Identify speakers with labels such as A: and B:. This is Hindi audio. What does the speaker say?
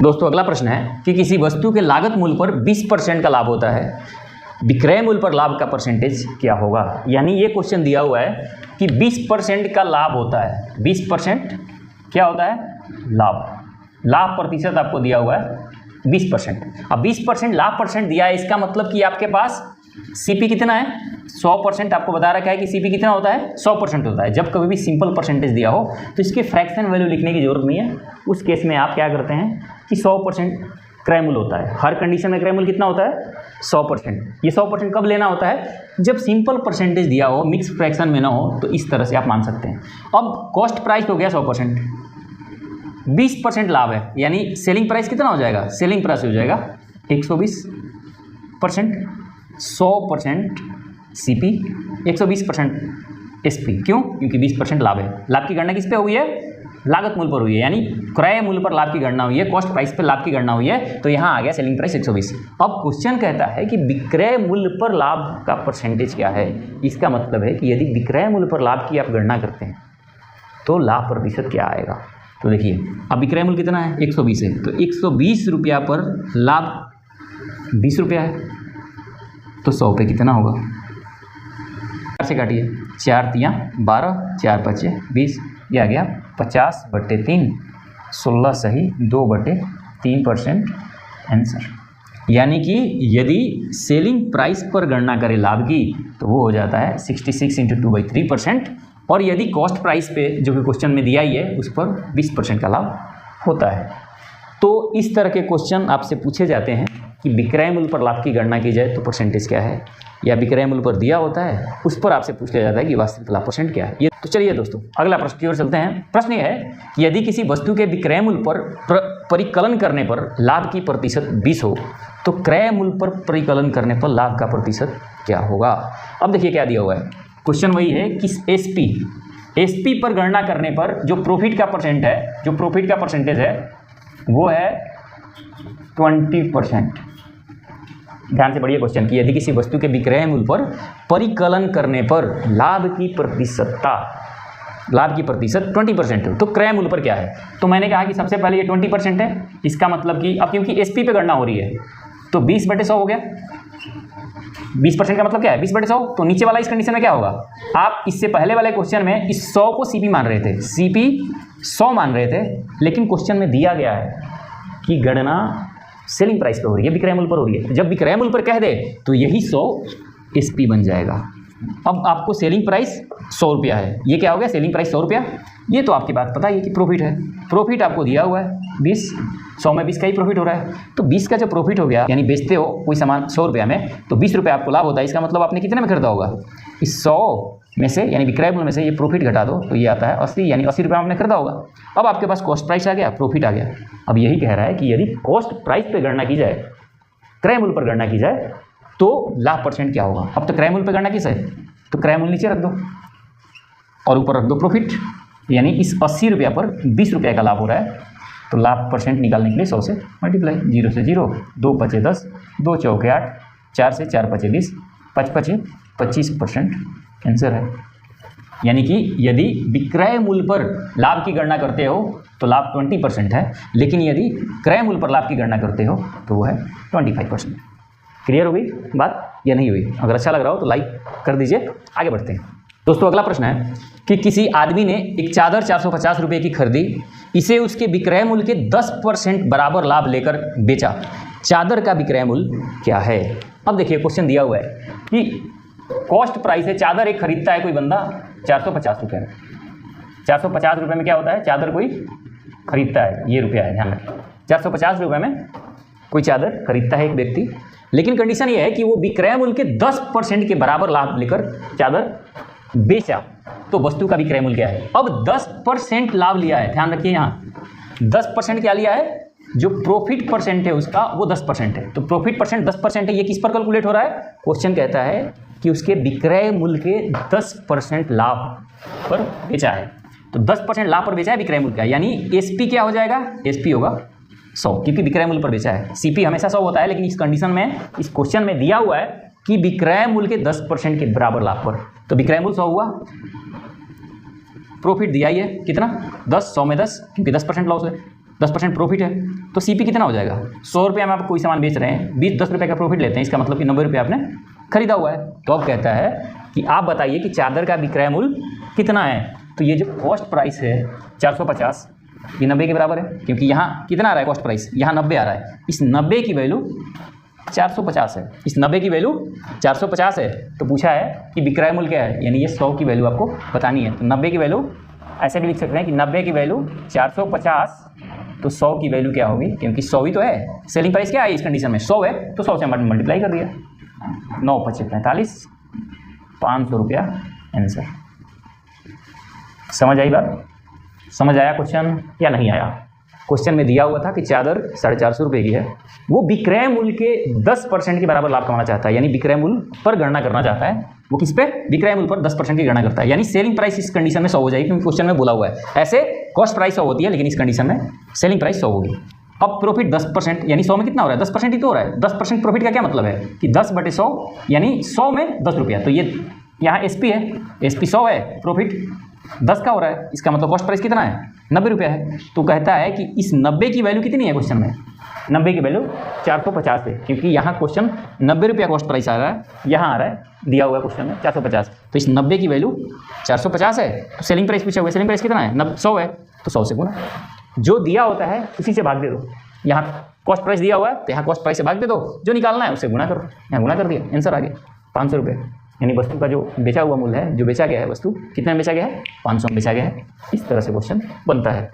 A: दोस्तों अगला प्रश्न है कि किसी वस्तु के लागत मूल्य पर 20% का लाभ होता है, विक्रय मूल्य पर लाभ का परसेंटेज क्या होगा। यानी ये क्वेश्चन दिया हुआ है कि 20% का लाभ होता है, 20% क्या होता है, लाभ प्रतिशत आपको दिया हुआ है 20%। अब 20% लाभ परसेंट दिया है, इसका मतलब कि आपके पास सीपी कितना है, 100%। आपको बता रखा है कि सीपी कितना होता है, 100% होता है। जब कभी भी सिंपल परसेंटेज दिया हो तो इसके फ्रैक्शन वैल्यू लिखने की जरूरत नहीं है। उस केस में आप क्या करते हैं कि 100% क्रय मूल्य होता है। हर कंडीशन में क्रय मूल्य कितना होता है, 100%। ये 100% कब लेना होता है, जब सिंपल परसेंटेज दिया हो, मिक्स फ्रैक्शन में ना हो, तो इस तरह से आप मान सकते हैं। अब कॉस्ट प्राइस हो गया 100%, 20% लाभ है, यानी सेलिंग प्राइस कितना हो जाएगा, सेलिंग प्राइस हो जाएगा 120%, 100% सीपी, 120% एसपी। क्यों, क्योंकि 20% लाभ है। लाभ की गणना किस पे हुई है, लागत मूल्य पर हुई है, यानी क्रय मूल्य पर लाभ की गणना हुई है, कॉस्ट प्राइस पर लाभ की गणना हुई है, तो यहाँ आ गया सेलिंग प्राइस 120। अब क्वेश्चन कहता है कि विक्रय मूल्य पर लाभ का परसेंटेज क्या है। इसका मतलब है कि यदि विक्रय मूल्य पर लाभ की आप गणना करते हैं तो लाभ प्रतिशत क्या आएगा। तो देखिए, अब विक्रय मूल्य कितना है, 120 है, तो 120 रुपया पर लाभ 20 रुपया है, तो 100 पे कितना होगा, 4 से काटिए, 4 तियाँ 12, 4 पचे 20, यह आ गया 50/3, 16 सही 2/3% आंसर। यानी कि यदि सेलिंग प्राइस पर गणना करें लाभ की तो वो हो जाता है 66 × 2/3%, और यदि कॉस्ट प्राइस पे जो कि क्वेश्चन में दिया ही है उस पर 20% का लाभ होता है। तो इस तरह के क्वेश्चन आपसे पूछे जाते हैं कि विक्रय मूल्य पर लाभ की गणना की जाए तो परसेंटेज क्या है, या विक्रय मूल्य पर दिया होता है उस पर आपसे पूछ लिया जाता है कि वास्तविक लाभ परसेंट क्या है। ये तो चलिए दोस्तों अगला प्रश्न की ओर चलते हैं। प्रश्न ये है कि यदि किसी वस्तु के विक्रय मूल्य पर परिकलन करने पर लाभ की प्रतिशत 20 हो तो क्रय मूल्य पर परिकलन करने पर लाभ का प्रतिशत क्या होगा। अब देखिए क्या दिया हुआ है, क्वेश्चन वही है कि एसपी पर गणना करने पर जो प्रॉफिट का परसेंट है, जो प्रॉफिट का परसेंटेज है वो है 20%। ध्यान से पढ़िए क्वेश्चन कि यदि किसी वस्तु के विक्रय मूल्य पर परिकलन करने पर लाभ की प्रतिशत 20% हो तो क्रय मूल्य पर क्या है। तो मैंने कहा कि सबसे पहले ये 20% है, इसका मतलब कि अब क्योंकि एसपी पे गणना हो रही है तो 20/100 हो गया। 20% का मतलब क्या है, 20/100। तो नीचे वाला इस कंडीशन में क्या होगा, आप इससे पहले वाले क्वेश्चन में इस 100 को सीपी मान रहे थे, सीपी 100 मान रहे थे, लेकिन क्वेश्चन में दिया गया है कि गणना सेलिंग प्राइस पर हो रही है, विक्रय मूल्य पर हो रही है। जब विक्रय मूल्य पर कह दे तो यही 100 एसपी बन जाएगा। अब आपको सेलिंग प्राइस 100 रुपया है, ये क्या हो गया, सेलिंग प्राइस 100 रुपया। ये तो आपकी बात पता है कि प्रॉफिट है, प्रॉफिट आपको दिया हुआ है 20, 100 में 20 का ही प्रॉफिट हो रहा है। तो 20 का जो प्रॉफिट हो गया, यानी बेचते हो कोई सामान 100 रुपया में तो 20 रुपये आपको लाभ होता है। इसका मतलब आपने कितने में खरीदा होगा, इस 100 में से यानी विक्रय मूल्य में से ये प्रॉफिट घटा दो तो ये आता है 80, यानी 80 रुपये आपने खरीदा होगा। अब आपके पास कॉस्ट प्राइस आ गया, प्रॉफिट आ गया। अब यही कह रहा है कि यदि कॉस्ट प्राइस पे गणना की जाए, क्रय मूल्य पर गणना की जाए तो लाभ परसेंट क्या होगा। अब तो क्रय मूल्य पर गणना किस है, तो क्रय मूल्य नीचे रख दो और ऊपर रख दो प्रॉफिट, यानी इस 80 रुपया पर 20 रुपये का लाभ हो रहा है। तो लाभ परसेंट निकालने के लिए 100 से मल्टीप्लाई, 0 से 0, 2 पचे 10, 2 चौके 8, 4 से 4 पचे 20, 5 पचे 25% आंसर है। यानी कि यदि विक्रय मूल्य पर लाभ की गणना करते हो तो लाभ 20% है, लेकिन यदि क्रय मूल्य पर लाभ की गणना करते हो तो वो है 25%। क्लियर हो गई बात या नहीं हुई। अगर अच्छा लग रहा हो तो लाइक कर दीजिए। आगे बढ़ते हैं दोस्तों। अगला प्रश्न है कि किसी आदमी ने एक चादर 450 रुपये की खरीदी, इसे उसके विक्रय मूल्य के 10% बराबर लाभ लेकर बेचा, चादर का विक्रय मूल्य क्या है। अब देखिए क्वेश्चन दिया हुआ है कि कॉस्ट प्राइस है, चादर एक खरीदता है कोई बंदा 450 रुपये में। 450 रुपये में क्या होता है, चादर कोई खरीदता है, ये रुपया है, ध्यान रखें। 450 रुपये में कोई चादर खरीदता है एक व्यक्ति, लेकिन कंडीशन ये है कि वो विक्रय मूल्य के 10% के बराबर लाभ लेकर चादर बेचा, तो वस्तु का विक्रय मूल्य क्या है। अब 10% लाभ लिया है, ध्यान रखिए यहाँ 10% क्या लिया है, जो प्रॉफिट परसेंट है उसका वो 10% है। तो प्रॉफिट परसेंट 10% है, ये किस पर कैलकुलेट हो रहा है, क्वेश्चन कहता है कि उसके विक्रय मूल्य के 10% लाभ पर बेचा है। तो 10% लाभ पर बेचा है विक्रय मूल्य का, यानी एसपी क्या हो जाएगा, एसपी होगा 100, क्योंकि विक्रय मूल्य पर बेचा है। सीपी हमेशा 100 होता है, लेकिन इस कंडीशन में इस क्वेश्चन में दिया हुआ है कि विक्रय मूल्य के 10% के बराबर लाभ पर, तो विक्रय मूल्य 100 हुआ, प्रॉफिट दिया ही है कितना 10, 100 में 10, क्योंकि 10% लॉस है, 10% प्रॉफिट है, तो CP कितना हो जाएगा? 100 रुपये में आप कोई सामान बेच रहे हैं, 10 रुपये का प्रॉफिट लेते हैं, इसका मतलब कि 90 रुपये आपने खरीदा हुआ है। तो अब कहता है कि आप बताइए कि चादर का विक्रय मूल्य कितना है। तो ये जो कॉस्ट प्राइस है 450, ये 90 के बराबर है, क्योंकि यहाँ कितना आ रहा है कॉस्ट प्राइस, यहाँ 90 आ रहा है। इस 90 की वैल्यू 450 है, इस 90 की वैल्यू 450 है। तो पूछा है कि विक्रय मूल्य क्या है, यानी ये 100 की वैल्यू आपको बतानी है। तो 90 की वैल्यू ऐसे भी लिख सकते हैं कि 90 की वैल्यू 450, तो 100 की वैल्यू क्या होगी, क्योंकि 100 ही तो है। सेलिंग प्राइस क्या है इस कंडीशन में, 100 है, तो 100 से मल्टीप्लाई कर दिया, 9 × 5 = 45, 500 रुपया आंसर। समझ आई बात? समझ आया क्वेश्चन या नहीं आया? क्वेश्चन में दिया हुआ था कि चादर 450 रुपये की है, वो विक्रय मूल्य के 10% के बराबर लाभ कमाना चाहता है, यानी विक्रय मूल्य पर गणना करना चाहता है। वो किस पे? विक्रय मूल्य पर 10% की गणना करता है, यानी सेलिंग प्राइस इस कंडीशन में 100 हो जाएगी, क्योंकि क्वेश्चन में बोला हुआ है। ऐसे कॉस्ट प्राइस 100 होती है, लेकिन इस कंडीशन में सेलिंग प्राइस 100 होगी। अब प्रॉफिट 10%, यानी 100 में कितना हो रहा है, 10% ही तो हो रहा है। 10% प्रॉफिट का क्या मतलब है कि 10/100, यानी 100 में 10 रुपया। तो ये यहाँ SP है, SP 100 है, प्रॉफिट 10 का हो रहा है, इसका मतलब कॉस्ट प्राइस कितना है, 90 रुपया है। तो कहता है कि इस 90 की वैल्यू कितनी है क्वेश्चन में, 90 की वैल्यू 450 है, क्योंकि यहाँ क्वेश्चन 90 रुपया कॉस्ट प्राइस आ रहा है, यहाँ आ रहा है दिया हुआ है क्वेश्चन में 450। तो इस 90 की वैल्यू 450 है, तो सेलिंग प्राइस पूछा हुआ है, सेलिंग प्राइस कितना है, 100 है, तो 100 से गुना, जो दिया होता है उसी से भाग दे दो। यहाँ कॉस्ट प्राइस दिया हुआ है, तो यहाँ कॉस्ट प्राइस से भाग दे दो, जो निकालना है उससे गुना करो, यहाँ गुना कर दिया, आंसर आ गया 500 रुपये। यानी वस्तु का जो बेचा हुआ मूल्य है, जो बेचा गया है वस्तु, कितना में बेचा गया है, 500 में बेचा गया है। इस तरह से क्वेश्चन बनता है।